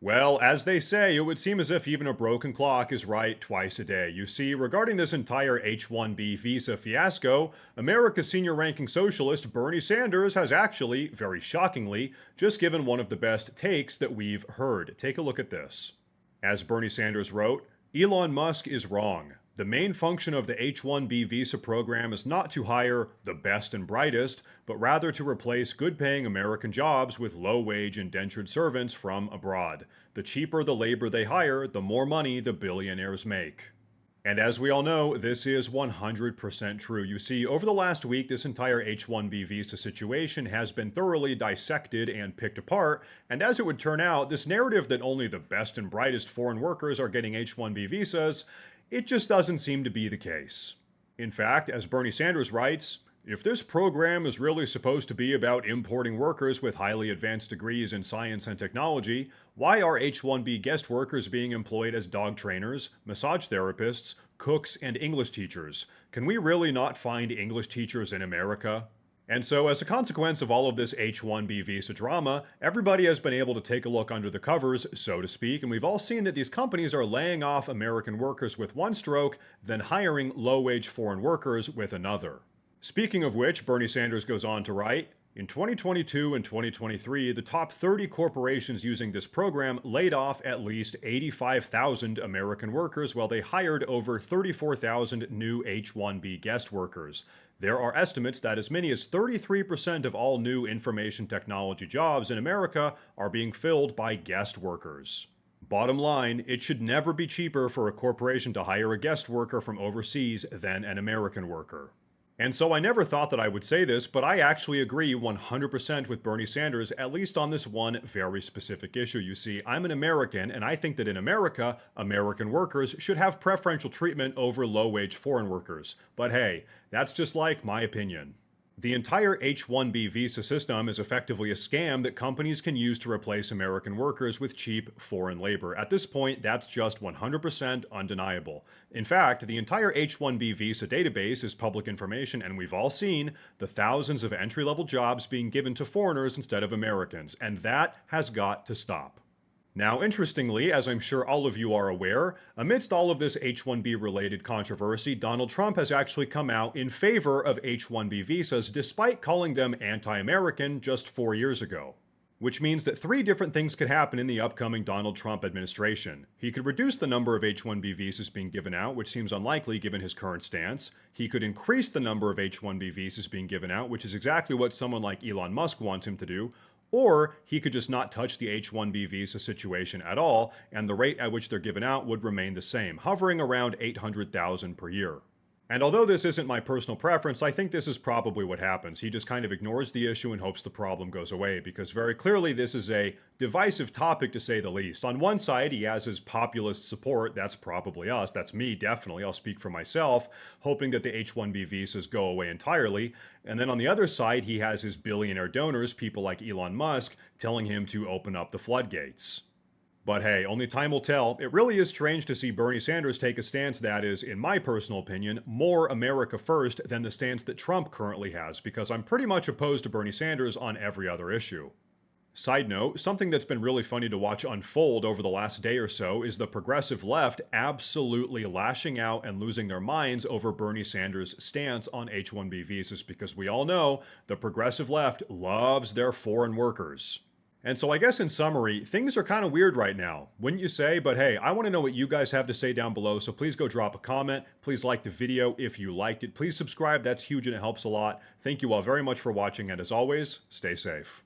Well, as they say, it would seem as if even a broken clock is right twice a day. You see, regarding this entire H-1B visa fiasco, America's senior ranking socialist Bernie Sanders has actually, very shockingly, just given one of the best takes that we've heard. Take a look at this. As Bernie Sanders wrote, Elon Musk is wrong. The main function of the H-1B visa program is not to hire the best and brightest, but rather to replace good-paying American jobs with low-wage indentured servants from abroad. The cheaper the labor they hire, the more money the billionaires make. And as we all know, this is 100% true. You see, over the last week, this entire H-1B visa situation has been thoroughly dissected and picked apart, and as it would turn out, this narrative that only the best and brightest foreign workers are getting H-1B visas, it just doesn't seem to be the case. In fact, as Bernie Sanders writes, if this program is really supposed to be about importing workers with highly advanced degrees in science and technology, why are H-1B guest workers being employed as dog trainers, massage therapists, cooks, and English teachers? Can we really not find English teachers in America? And so, as a consequence of all of this H-1B visa drama, everybody has been able to take a look under the covers, so to speak, and we've all seen that these companies are laying off American workers with one stroke, then hiring low-wage foreign workers with another. Speaking of which, Bernie Sanders goes on to write, in 2022 and 2023, the top 30 corporations using this program laid off at least 85,000 American workers while they hired over 34,000 new H-1B guest workers. There are estimates that as many as 33% of all new information technology jobs in America are being filled by guest workers. Bottom line, it should never be cheaper for a corporation to hire a guest worker from overseas than an American worker. And so I never thought that I would say this, but I actually agree 100% with Bernie Sanders, at least on this one very specific issue. You see, I'm an American, and I think that in America, American workers should have preferential treatment over low-wage foreign workers. But hey, that's just like my opinion. The entire H-1B visa system is effectively a scam that companies can use to replace American workers with cheap foreign labor. At this point, that's just 100% undeniable. In fact, the entire H-1B visa database is public information, and we've all seen the thousands of entry-level jobs being given to foreigners instead of Americans, and that has got to stop. Now, interestingly, as I'm sure all of you are aware, amidst all of this H-1B related controversy, Donald Trump has actually come out in favor of H-1B visas despite calling them anti-American just 4 years ago. Which means that three different things could happen in the upcoming Donald Trump administration. He could reduce the number of H-1B visas being given out, which seems unlikely given his current stance. He could increase the number of H-1B visas being given out, which is exactly what someone like Elon Musk wants him to do. Or he could just not touch the H-1B visa situation at all, and the rate at which they're given out would remain the same, hovering around 800,000 per year. And although this isn't my personal preference, I think this is probably what happens. He just kind of ignores the issue and hopes the problem goes away, because very clearly this is a divisive topic to say the least. On one side, he has his populist support, that's probably us, that's me definitely, I'll speak for myself, hoping that the H-1B visas go away entirely. And then on the other side, he has his billionaire donors, people like Elon Musk, telling him to open up the floodgates. But hey, only time will tell. It really is strange to see Bernie Sanders take a stance that is, in my personal opinion, more America first than the stance that Trump currently has, because I'm pretty much opposed to Bernie Sanders on every other issue. Side note, something that's been really funny to watch unfold over the last day or so is the progressive left absolutely lashing out and losing their minds over Bernie Sanders' stance on H-1B visas, because we all know the progressive left loves their foreign workers. And so I guess in summary, things are kind of weird right now, wouldn't you say? But hey, I want to know what you guys have to say down below, so please go drop a comment. Please like the video if you liked it. Please subscribe, that's huge and it helps a lot. Thank you all very much for watching, and as always, stay safe.